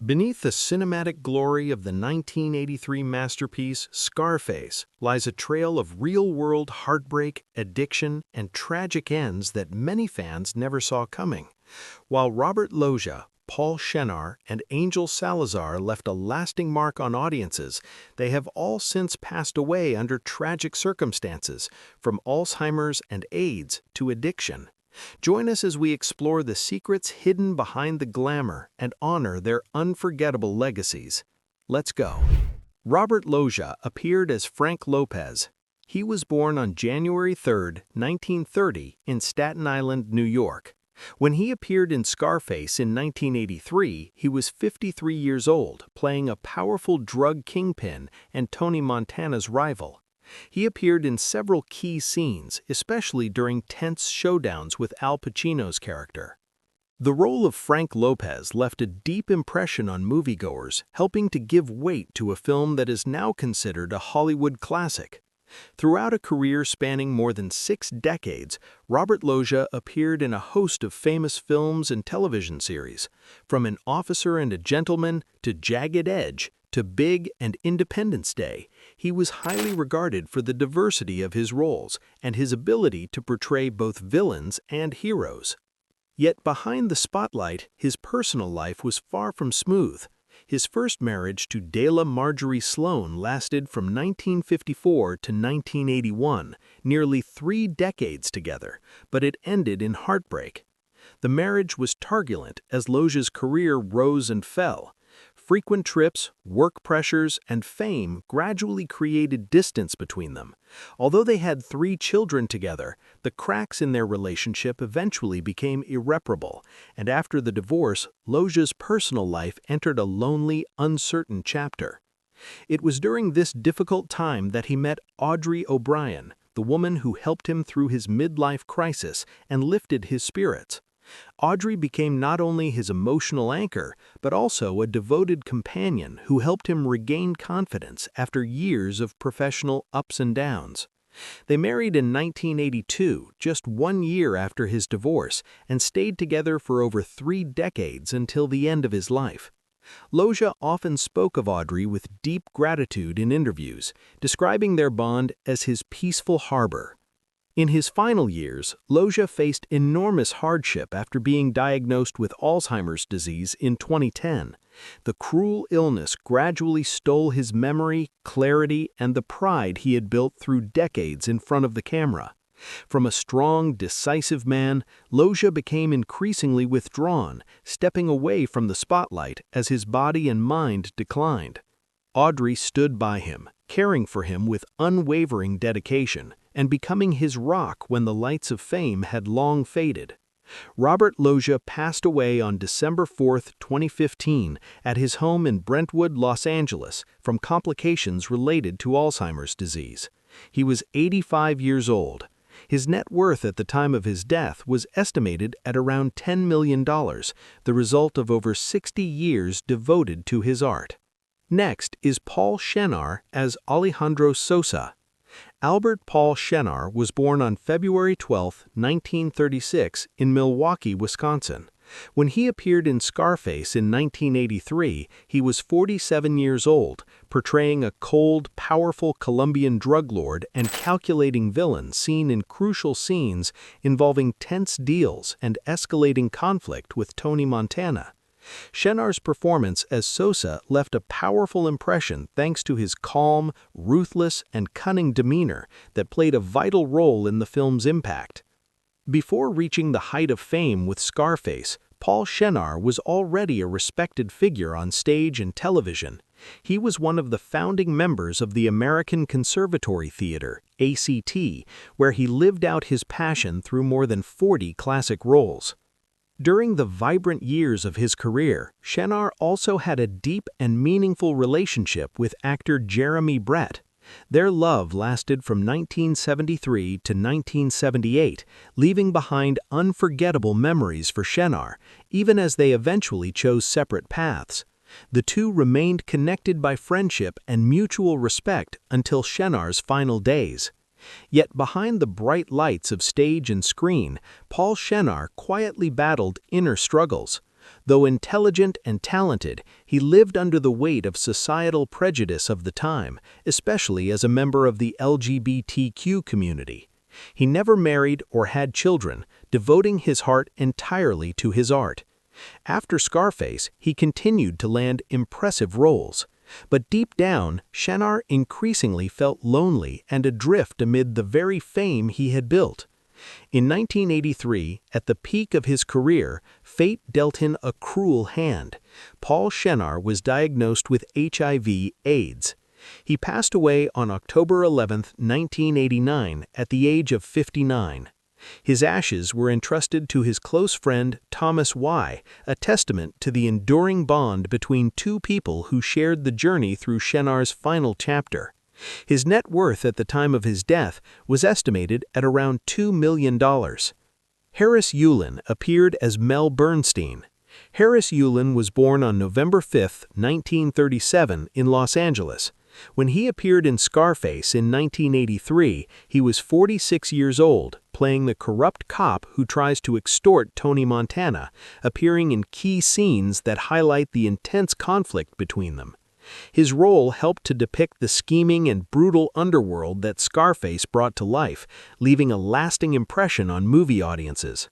Beneath the cinematic glory of the 1983 masterpiece Scarface lies a trail of real-world heartbreak, addiction, and tragic ends that many fans never saw coming. While Robert Loggia, Paul Shenar, and Angel Salazar left a lasting mark on audiences, they have all since passed away under tragic circumstances, from Alzheimer's and AIDS to addiction. Join us as we explore the secrets hidden behind the glamour and honor their unforgettable legacies. Let's go. Robert Loggia appeared as Frank Lopez. He was born on January 3, 1930, in Staten Island, New York. When he appeared in Scarface in 1983, he was 53 years old, playing a powerful drug kingpin and Tony Montana's rival. He appeared in several key scenes, especially during tense showdowns with Al Pacino's character. The role of Frank Lopez left a deep impression on moviegoers, helping to give weight to a film that is now considered a Hollywood classic. Throughout a career spanning more than 6 decades, Robert Loggia appeared in a host of famous films and television series, from An Officer and a Gentleman to Jagged Edge to Big and Independence Day. He was highly regarded for the diversity of his roles and his ability to portray both villains and heroes. Yet behind the spotlight, his personal life was far from smooth. His first marriage to Dela Marjorie Sloan lasted from 1954 to 1981, nearly 3 decades together, but it ended in heartbreak. The marriage was turbulent as Loggia's career rose and fell. Frequent trips, work pressures, and fame gradually created distance between them. Although they had 3 children together, the cracks in their relationship eventually became irreparable, and after the divorce, Loggia's personal life entered a lonely, uncertain chapter. It was during this difficult time that he met Audrey O'Brien, the woman who helped him through his midlife crisis and lifted his spirits. Audrey became not only his emotional anchor, but also a devoted companion who helped him regain confidence after years of professional ups and downs. They married in 1982, just 1 year after his divorce, and stayed together for over 3 decades until the end of his life. Loggia often spoke of Audrey with deep gratitude in interviews, describing their bond as his peaceful harbor. In his final years, Loggia faced enormous hardship after being diagnosed with Alzheimer's disease in 2010. The cruel illness gradually stole his memory, clarity, and the pride he had built through decades in front of the camera. From a strong, decisive man, Loggia became increasingly withdrawn, stepping away from the spotlight as his body and mind declined. Audrey stood by him, caring for him with unwavering dedication, and becoming his rock when the lights of fame had long faded. Robert Loggia passed away on December 4, 2015, at his home in Brentwood, Los Angeles, from complications related to Alzheimer's disease. He was 85 years old. His net worth at the time of his death was estimated at around $10 million, the result of over 60 years devoted to his art. Next is Paul Shenar as Alejandro Sosa. Albert Paul Shenar was born on February 12, 1936, in Milwaukee, Wisconsin. When he appeared in Scarface in 1983, he was 47 years old, portraying a cold, powerful Colombian drug lord and calculating villain seen in crucial scenes involving tense deals and escalating conflict with Tony Montana. Shenar's performance as Sosa left a powerful impression thanks to his calm, ruthless, and cunning demeanor that played a vital role in the film's impact. Before reaching the height of fame with Scarface, Paul Shenar was already a respected figure on stage and television. He was one of the founding members of the American Conservatory Theater, ACT, where he lived out his passion through more than 40 classic roles. During the vibrant years of his career, Shenar also had a deep and meaningful relationship with actor Jeremy Brett. Their love lasted from 1973 to 1978, leaving behind unforgettable memories for Shenar, even as they eventually chose separate paths. The two remained connected by friendship and mutual respect until Shenar's final days. Yet behind the bright lights of stage and screen, Paul Shenar quietly battled inner struggles. Though intelligent and talented, he lived under the weight of societal prejudice of the time, especially as a member of the LGBTQ community. He never married or had children, devoting his heart entirely to his art. After Scarface, he continued to land impressive roles. But deep down, Shenar increasingly felt lonely and adrift amid the very fame he had built. In 1983, at the peak of his career, fate dealt him a cruel hand. Paul Shenar was diagnosed with HIV/AIDS. He passed away on October 11, 1989, at the age of 59. His ashes were entrusted to his close friend Thomas Y., a testament to the enduring bond between two people who shared the journey through Shenar's final chapter. His net worth at the time of his death was estimated at around $2 million. Harris Yulin appeared as Mel Bernstein. Harris Yulin was born on November 5, 1937, in Los Angeles. When he appeared in Scarface in 1983, he was 46 years old, playing the corrupt cop who tries to extort Tony Montana, appearing in key scenes that highlight the intense conflict between them. His role helped to depict the scheming and brutal underworld that Scarface brought to life, leaving a lasting impression on movie audiences.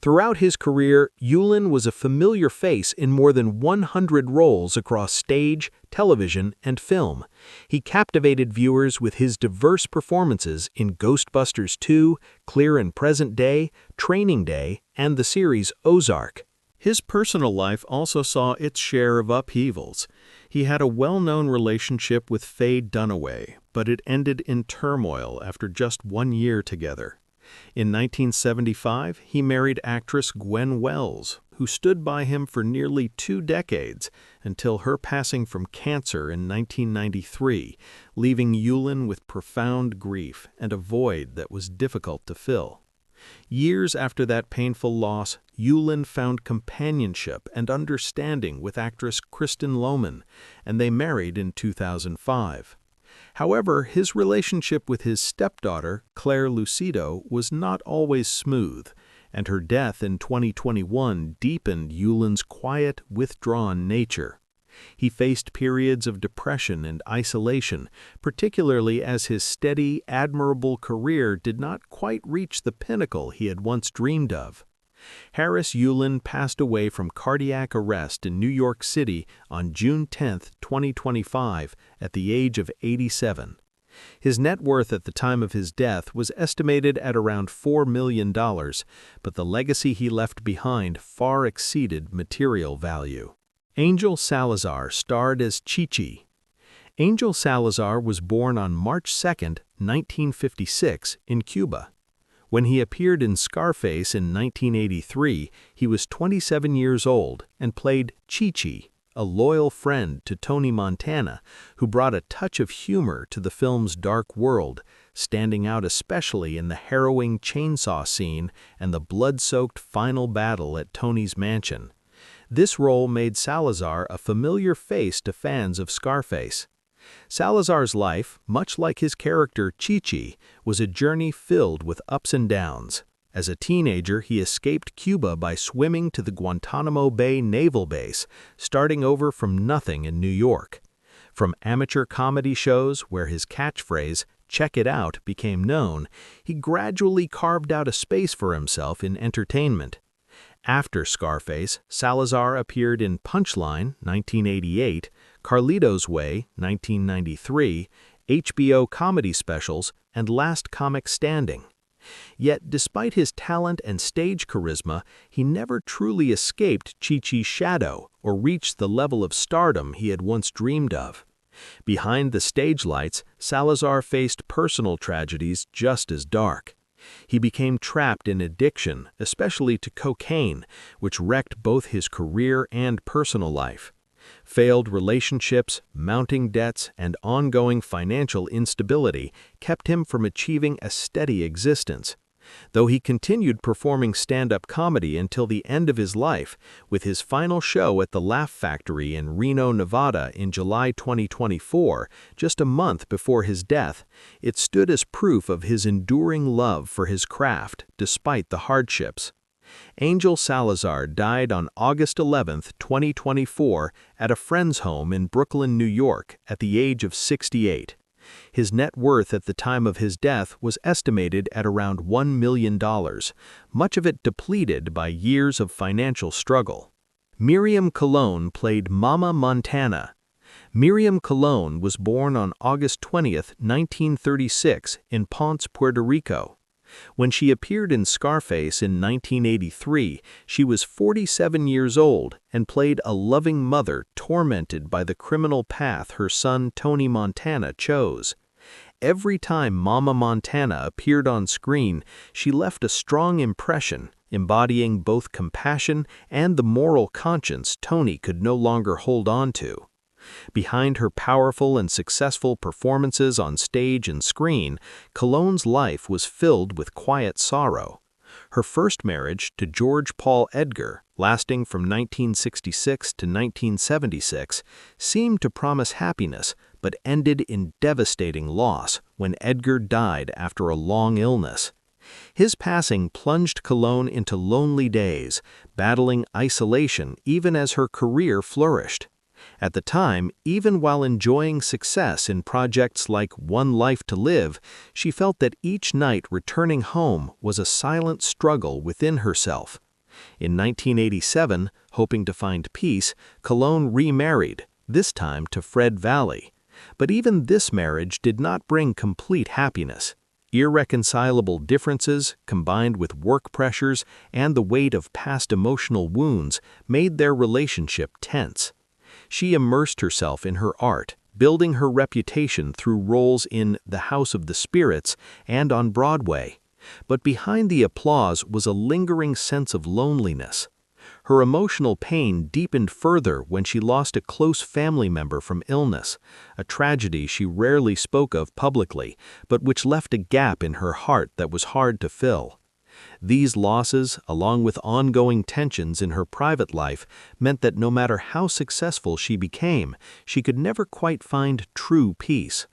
Throughout his career, Yulin was a familiar face in more than 100 roles across stage, television, and film. He captivated viewers with his diverse performances in Ghostbusters 2, Clear and Present Day, Training Day, and the series Ozark. His personal life also saw its share of upheavals. He had a well-known relationship with Faye Dunaway, but it ended in turmoil after just 1 year together. In 1975, he married actress Gwen Wells, who stood by him for nearly 2 decades until her passing from cancer in 1993, leaving Yulin with profound grief and a void that was difficult to fill. Years after that painful loss, Yulin found companionship and understanding with actress Kristen Lohman, and they married in 2005. However, his relationship with his stepdaughter, Claire Lucido, was not always smooth, and her death in 2021 deepened Yulin's quiet, withdrawn nature. He faced periods of depression and isolation, particularly as his steady, admirable career did not quite reach the pinnacle he had once dreamed of. Harris Yulin passed away from cardiac arrest in New York City on June 10, 2025, at the age of 87. His net worth at the time of his death was estimated at around $4 million, but the legacy he left behind far exceeded material value. Angel Salazar starred as Chichi. Angel Salazar was born on March 2, 1956, in Cuba. When he appeared in Scarface in 1983, he was 27 years old and played Chichi, a loyal friend to Tony Montana, who brought a touch of humor to the film's dark world, standing out especially in the harrowing chainsaw scene and the blood-soaked final battle at Tony's mansion. This role made Salazar a familiar face to fans of Scarface. Salazar's life, much like his character Chichi, was a journey filled with ups and downs. As a teenager, he escaped Cuba by swimming to the Guantanamo Bay Naval Base, starting over from nothing in New York. From amateur comedy shows where his catchphrase, "Check it out," became known, he gradually carved out a space for himself in entertainment. After Scarface, Salazar appeared in Punchline, 1988, Carlito's Way, 1993, HBO comedy specials, and Last Comic Standing. Yet, despite his talent and stage charisma, he never truly escaped Chi-Chi's shadow or reached the level of stardom he had once dreamed of. Behind the stage lights, Salazar faced personal tragedies just as dark. He became trapped in addiction, especially to cocaine, which wrecked both his career and personal life. Failed relationships, mounting debts, and ongoing financial instability kept him from achieving a steady existence. Though he continued performing stand-up comedy until the end of his life, with his final show at the Laugh Factory in Reno, Nevada in July 2024, just a month before his death, it stood as proof of his enduring love for his craft despite the hardships. Angel Salazar died on August 11, 2024, at a friend's home in Brooklyn, New York, at the age of 68. His net worth at the time of his death was estimated at around $1 million, much of it depleted by years of financial struggle. Miriam Colon played Mama Montana. Miriam Colon was born on August 20, 1936, in Ponce, Puerto Rico. When she appeared in Scarface in 1983, she was 47 years old and played a loving mother tormented by the criminal path her son Tony Montana chose. Every time Mama Montana appeared on screen, she left a strong impression, embodying both compassion and the moral conscience Tony could no longer hold on to. Behind her powerful and successful performances on stage and screen, Colon's life was filled with quiet sorrow. Her first marriage to George Paul Edgar, lasting from 1966 to 1976, seemed to promise happiness but ended in devastating loss when Edgar died after a long illness. His passing plunged Colon into lonely days, battling isolation even as her career flourished. At the time, even while enjoying success in projects like One Life to Live, she felt that each night returning home was a silent struggle within herself. In 1987, hoping to find peace, Colon remarried, this time to Fred Valley. But even this marriage did not bring complete happiness. Irreconcilable differences, combined with work pressures and the weight of past emotional wounds, made their relationship tense. She immersed herself in her art, building her reputation through roles in The House of the Spirits and on Broadway. But behind the applause was a lingering sense of loneliness. Her emotional pain deepened further when she lost a close family member from illness, a tragedy she rarely spoke of publicly, but which left a gap in her heart that was hard to fill. These losses, along with ongoing tensions in her private life, meant that no matter how successful she became, she could never quite find true peace.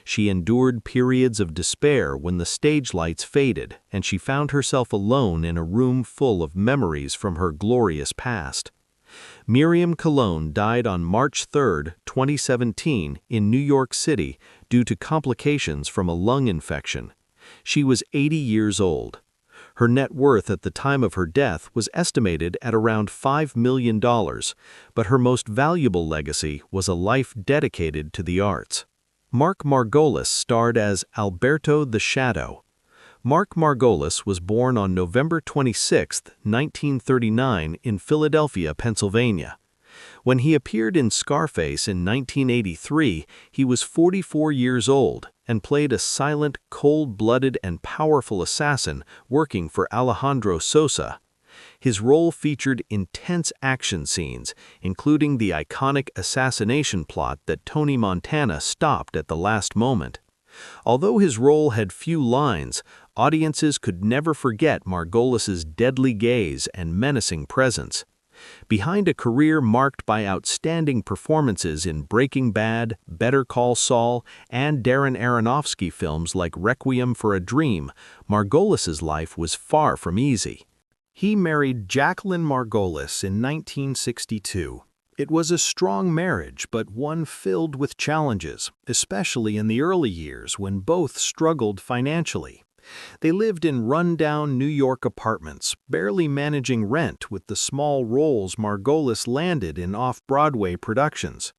She endured periods of despair when the stage lights faded and she found herself alone in a room full of memories from her glorious past. Miriam Colon died on March 3, 2017, in New York City due to complications from a lung infection. She was 80 years old. Her net worth at the time of her death was estimated at around $5 million, but her most valuable legacy was a life dedicated to the arts. Mark Margolis starred as Alberto the Shadow. Mark Margolis was born on November 26, 1939, in Philadelphia, Pennsylvania. When he appeared in Scarface in 1983, he was 44 years old and played a silent, cold-blooded, and powerful assassin working for Alejandro Sosa. His role featured intense action scenes, including the iconic assassination plot that Tony Montana stopped at the last moment. Although his role had few lines, audiences could never forget Margolis's deadly gaze and menacing presence. Behind a career marked by outstanding performances in Breaking Bad, Better Call Saul, and Darren Aronofsky films like Requiem for a Dream, Margolis's life was far from easy. He married Jacqueline Margolis in 1962. It was a strong marriage, but one filled with challenges, especially in the early years when both struggled financially. They lived in run-down New York apartments, barely managing rent with the small roles Margolis landed in off-Broadway productions.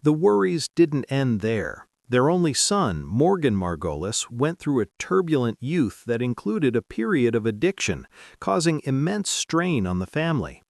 The worries didn't end there. Their only son, Morgan Margolis, went through a turbulent youth that included a period of addiction, causing immense strain on the family.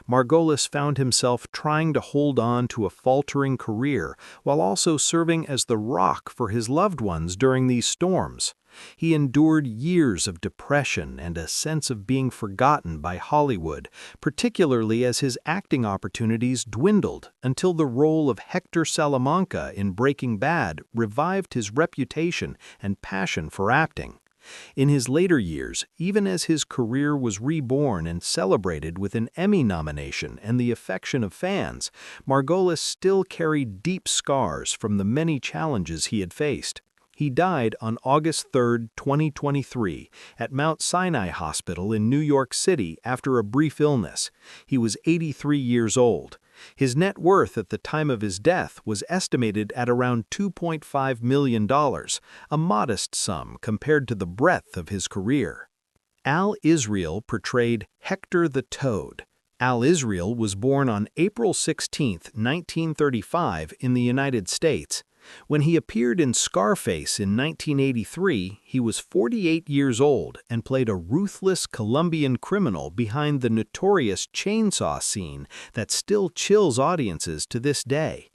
Margolis found himself trying to hold on to a faltering career while also serving as the rock for his loved ones during these storms. He endured years of depression and a sense of being forgotten by Hollywood, particularly as his acting opportunities dwindled until the role of Hector Salamanca in Breaking Bad revived his reputation and passion for acting. In his later years, even as his career was reborn and celebrated with an Emmy nomination and the affection of fans, Margolis still carried deep scars from the many challenges he had faced. He died on August 3, 2023, at Mount Sinai Hospital in New York City after a brief illness. He was 83 years old. His net worth at the time of his death was estimated at around $2.5 million, a modest sum compared to the breadth of his career. Al Israel portrayed Hector the Toad. Al Israel was born on April 16, 1935, in the United States. When he appeared in Scarface in 1983, he was 48 years old and played a ruthless Colombian criminal behind the notorious chainsaw scene that still chills audiences to this day.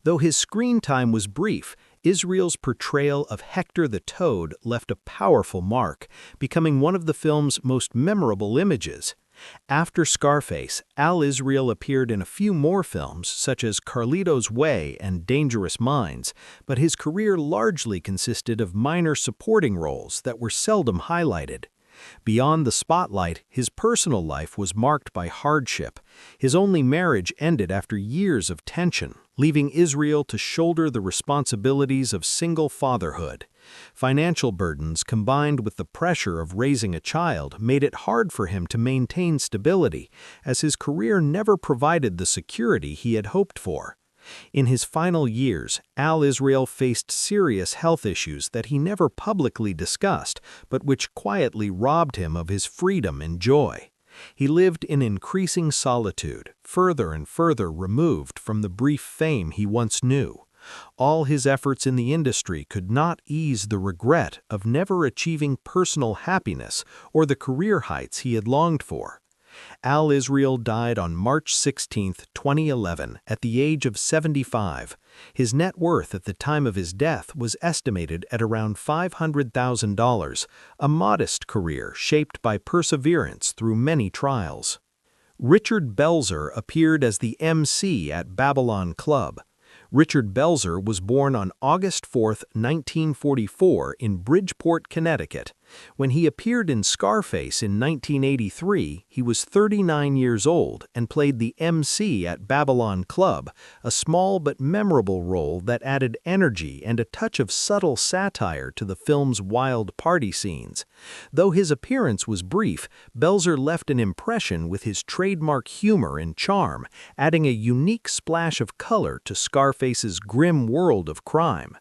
Though his screen time was brief, Israel's portrayal of Hector the Toad left a powerful mark, becoming one of the film's most memorable images. After Scarface, Al Israel appeared in a few more films such as Carlito's Way and Dangerous Minds, but his career largely consisted of minor supporting roles that were seldom highlighted. Beyond the spotlight, his personal life was marked by hardship. His only marriage ended after years of tension, leaving Israel to shoulder the responsibilities of single fatherhood. Financial burdens combined with the pressure of raising a child made it hard for him to maintain stability, as his career never provided the security he had hoped for. In his final years, Al Israel faced serious health issues that he never publicly discussed, but which quietly robbed him of his freedom and joy. He lived in increasing solitude, further and further removed from the brief fame he once knew. All his efforts in the industry could not ease the regret of never achieving personal happiness or the career heights he had longed for. Al Israel died on March 16, 2011, at the age of 75. His net worth at the time of his death was estimated at around $500,000, a modest career shaped by perseverance through many trials. Richard Belzer appeared as the MC at Babylon Club. Richard Belzer was born on August 4, 1944, in Bridgeport, Connecticut. When he appeared in Scarface in 1983, he was 39 years old and played the MC at Babylon Club, a small but memorable role that added energy and a touch of subtle satire to the film's wild party scenes. Though his appearance was brief, Belzer left an impression with his trademark humor and charm, adding a unique splash of color to Scarface's grim world of crime.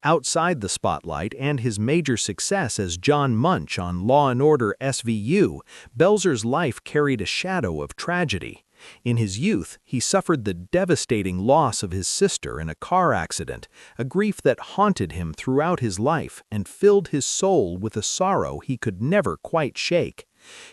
Outside the spotlight and his major success as John Munch on Law & Order SVU, Belzer's life carried a shadow of tragedy. In his youth, he suffered the devastating loss of his sister in a car accident, a grief that haunted him throughout his life and filled his soul with a sorrow he could never quite shake.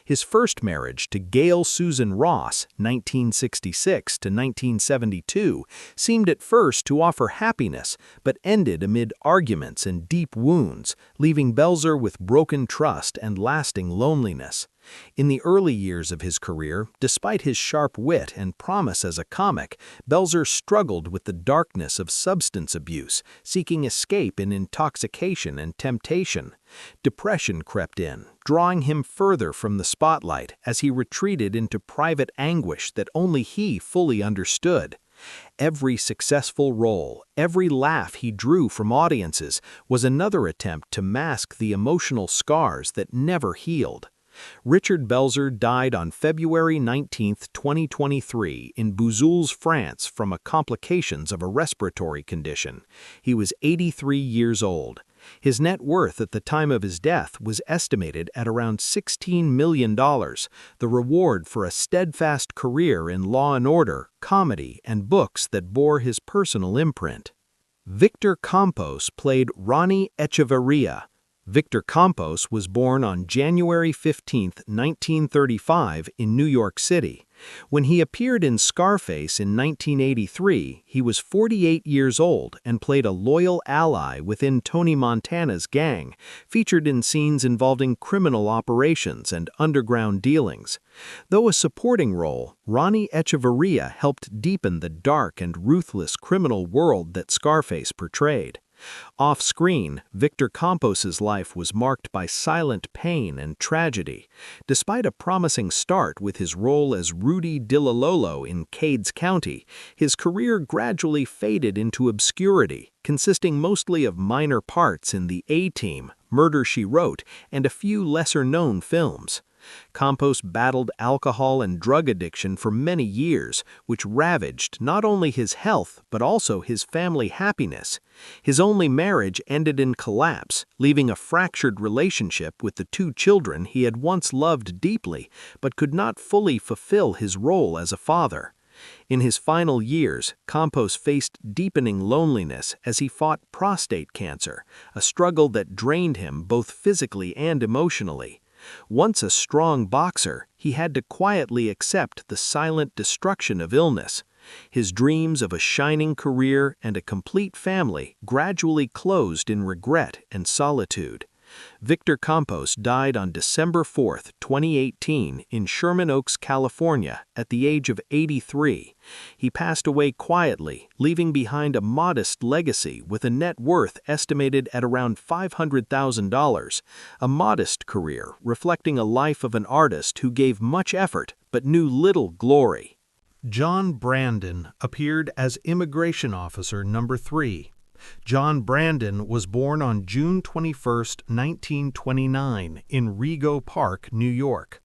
His first marriage to Gail Susan Ross, 1966 to 1972, seemed at first to offer happiness, but ended amid arguments and deep wounds, leaving Belzer with broken trust and lasting loneliness. In the early years of his career, despite his sharp wit and promise as a comic, Belzer struggled with the darkness of substance abuse, seeking escape in intoxication and temptation. Depression crept in, drawing him further from the spotlight as he retreated into private anguish that only he fully understood. Every successful role, every laugh he drew from audiences was another attempt to mask the emotional scars that never healed. Richard Belzer died on February 19, 2023, in Bouzoulz, France, from complications of a respiratory condition. He was 83 years old. His net worth at the time of his death was estimated at around $16 million, the reward for a steadfast career in Law & Order, comedy, and books that bore his personal imprint. Victor Campos played Ronnie Echeverria. Victor Campos was born on January 15, 1935, in New York City. When he appeared in Scarface in 1983, he was 48 years old and played a loyal ally within Tony Montana's gang, featured in scenes involving criminal operations and underground dealings. Though a supporting role, Ronnie Echeverria helped deepen the dark and ruthless criminal world that Scarface portrayed. Off-screen, Victor Campos's life was marked by silent pain and tragedy. Despite a promising start with his role as Rudy Dillalolo in Cades County, his career gradually faded into obscurity, consisting mostly of minor parts in The A-Team, Murder, She Wrote, and a few lesser-known films. Campos battled alcohol and drug addiction for many years, which ravaged not only his health but also his family happiness. His only marriage ended in collapse, leaving a fractured relationship with the two children he had once loved deeply but could not fully fulfill his role as a father. In his final years, Campos faced deepening loneliness as he fought prostate cancer, a struggle that drained him both physically and emotionally. Once a strong boxer, he had to quietly accept the silent destruction of illness. His dreams of a shining career and a complete family gradually closed in regret and solitude. Victor Campos died on December 4, 2018, in Sherman Oaks, California, at the age of 83. He passed away quietly, leaving behind a modest legacy with a net worth estimated at around $500,000, a modest career reflecting a life of an artist who gave much effort but knew little glory. John Brandon appeared as Immigration Officer Number 3. John Brandon was born on June 21, 1929, in Rego Park, New York.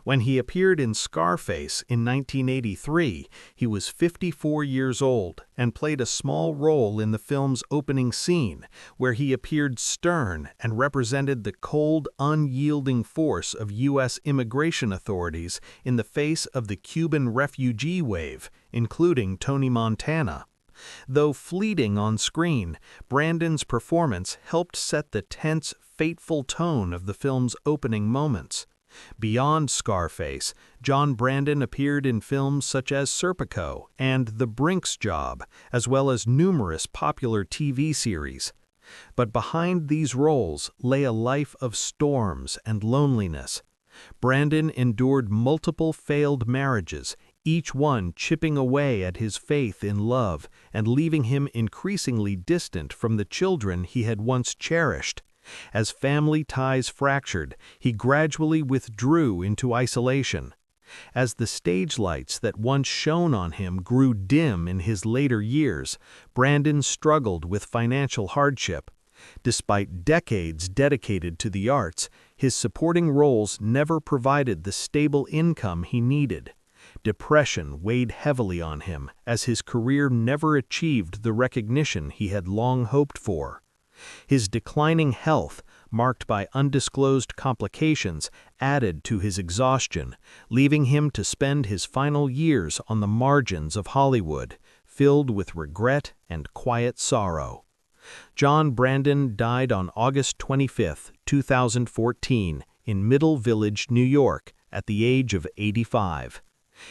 When he appeared in Scarface in 1983, he was 54 years old and played a small role in the film's opening scene, where he appeared stern and represented the cold, unyielding force of U.S. immigration authorities in the face of the Cuban refugee wave, including Tony Montana. Though fleeting on screen, Brandon's performance helped set the tense, fateful tone of the film's opening moments. Beyond Scarface, John Brandon appeared in films such as Serpico and The Brink's Job, as well as numerous popular TV series. But behind these roles lay a life of storms and loneliness. Brandon endured multiple failed marriages, each one chipping away at his faith in love and leaving him increasingly distant from the children he had once cherished. As family ties fractured, he gradually withdrew into isolation. As the stage lights that once shone on him grew dim in his later years, Brandon struggled with financial hardship. Despite decades dedicated to the arts, his supporting roles never provided the stable income he needed. Depression weighed heavily on him as his career never achieved the recognition he had long hoped for. His declining health, marked by undisclosed complications, added to his exhaustion, leaving him to spend his final years on the margins of Hollywood, filled with regret and quiet sorrow. John Brandon died on August 25, 2014, in Middle Village, New York, at the age of 85.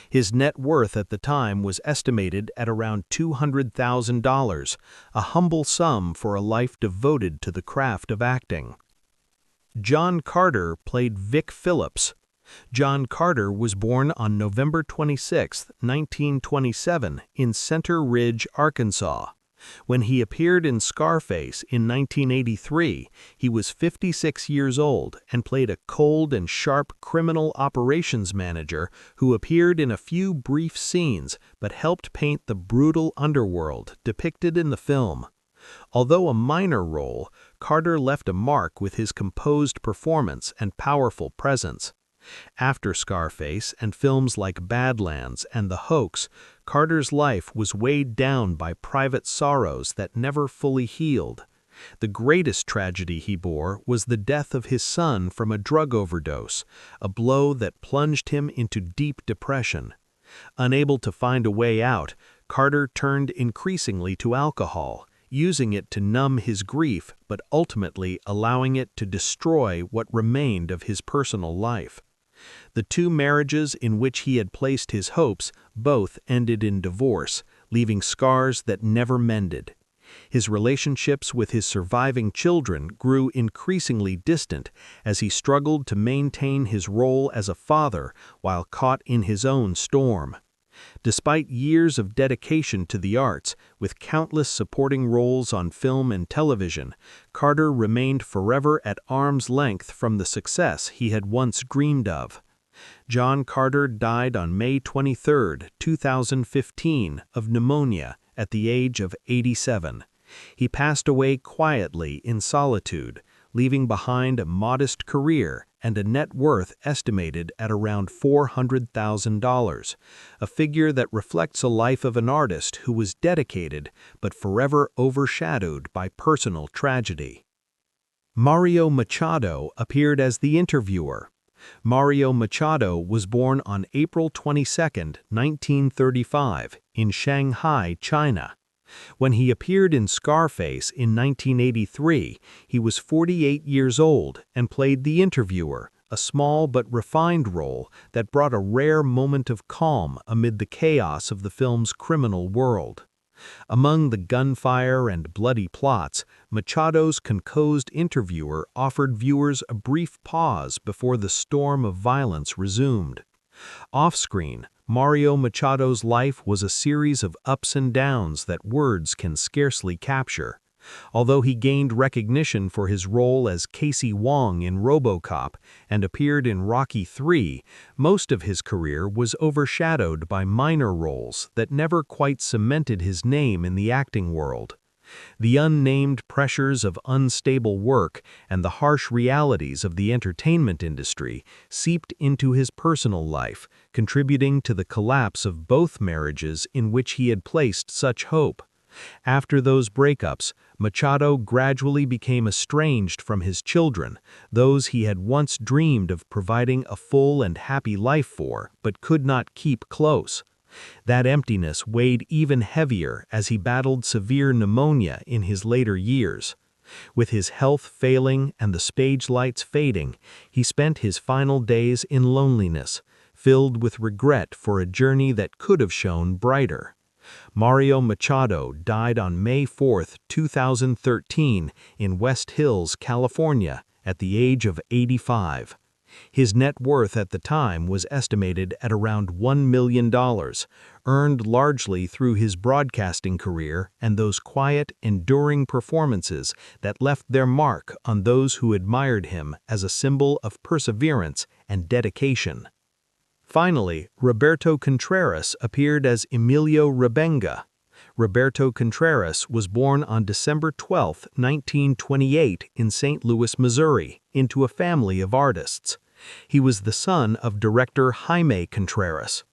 His net worth at the time was estimated at around $200,000, a humble sum for a life devoted to the craft of acting. John Carter played Vic Phillips. John Carter was born on November 26, 1927, in Center Ridge, Arkansas. When he appeared in Scarface in 1983, he was 56 years old and played a cold and sharp criminal operations manager who appeared in a few brief scenes but helped paint the brutal underworld depicted in the film. Although a minor role, Carter left a mark with his composed performance and powerful presence. After Scarface and films like Badlands and The Hoax, Carter's life was weighed down by private sorrows that never fully healed. The greatest tragedy he bore was the death of his son from a drug overdose, a blow that plunged him into deep depression. Unable to find a way out, Carter turned increasingly to alcohol, using it to numb his grief but ultimately allowing it to destroy what remained of his personal life. The two marriages in which he had placed his hopes both ended in divorce, leaving scars that never mended. His relationships with his surviving children grew increasingly distant as he struggled to maintain his role as a father while caught in his own storm. Despite years of dedication to the arts, with countless supporting roles on film and television, Carter remained forever at arm's length from the success he had once dreamed of. John Carter died on May 23, 2015, of pneumonia at the age of 87. He passed away quietly in solitude, leaving behind a modest career and a net worth estimated at around $400,000, a figure that reflects a life of an artist who was dedicated but forever overshadowed by personal tragedy. Mario Machado appeared as the interviewer. Mario Machado was born on April 22, 1935, in Shanghai, China. When he appeared in Scarface in 1983, he was 48 years old and played the interviewer, a small but refined role that brought a rare moment of calm amid the chaos of the film's criminal world. Among the gunfire and bloody plots, Machado's composed interviewer offered viewers a brief pause before the storm of violence resumed. Off-screen, Mario Machado's life was a series of ups and downs that words can scarcely capture. Although he gained recognition for his role as Casey Wong in RoboCop and appeared in Rocky III, most of his career was overshadowed by minor roles that never quite cemented his name in the acting world. The unnamed pressures of unstable work and the harsh realities of the entertainment industry seeped into his personal life, contributing to the collapse of both marriages in which he had placed such hope. After those breakups, Machado gradually became estranged from his children, those he had once dreamed of providing a full and happy life for, but could not keep close. That emptiness weighed even heavier as he battled severe pneumonia in his later years. With his health failing and the stage lights fading, he spent his final days in loneliness, filled with regret for a journey that could have shone brighter. Mario Machado died on May 4, 2013, in West Hills, California, at the age of 85. His net worth at the time was estimated at around $1 million, earned largely through his broadcasting career and those quiet, enduring performances that left their mark on those who admired him as a symbol of perseverance and dedication. Finally, Roberto Contreras appeared as Emilio Rebenga. Roberto Contreras was born on December 12, 1928, in St. Louis, Missouri, into a family of artists. He was the son of director Jaime Contreras.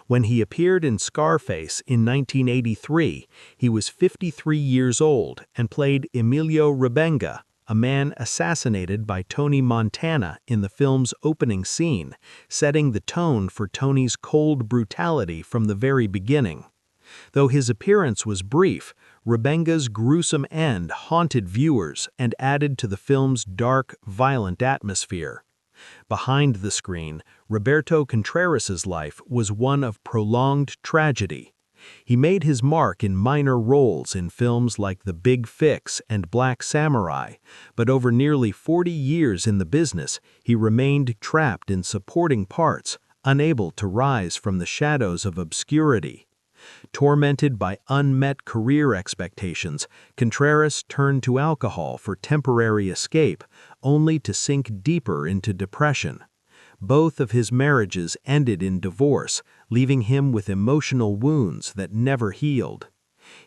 When he appeared in Scarface in 1983, he was 53 years old and played Emilio Rebenga, a man assassinated by Tony Montana in the film's opening scene, setting the tone for Tony's cold brutality from the very beginning. Though his appearance was brief, Rebenga's gruesome end haunted viewers and added to the film's dark, violent atmosphere. Behind the screen, Roberto Contreras' life was one of prolonged tragedy. He made his mark in minor roles in films like The Big Fix and Black Samurai, but over nearly 40 years in the business, he remained trapped in supporting parts, unable to rise from the shadows of obscurity. Tormented by unmet career expectations, Contreras turned to alcohol for temporary escape, only to sink deeper into depression. Both of his marriages ended in divorce, leaving him with emotional wounds that never healed.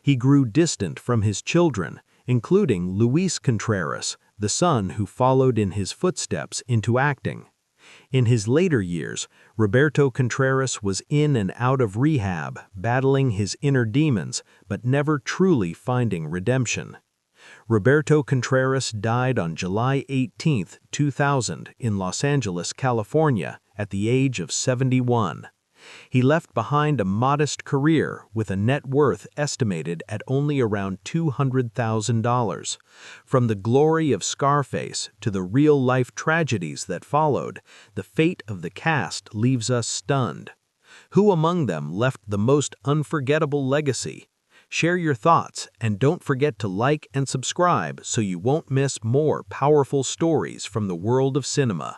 He grew distant from his children, including Luis Contreras, the son who followed in his footsteps into acting. In his later years, Roberto Contreras was in and out of rehab, battling his inner demons, but never truly finding redemption. Roberto Contreras died on July 18, 2000, in Los Angeles, California, at the age of 71. He left behind a modest career with a net worth estimated at only around $200,000. From the glory of Scarface to the real-life tragedies that followed, the fate of the cast leaves us stunned. Who among them left the most unforgettable legacy? Share your thoughts and don't forget to like and subscribe so you won't miss more powerful stories from the world of cinema.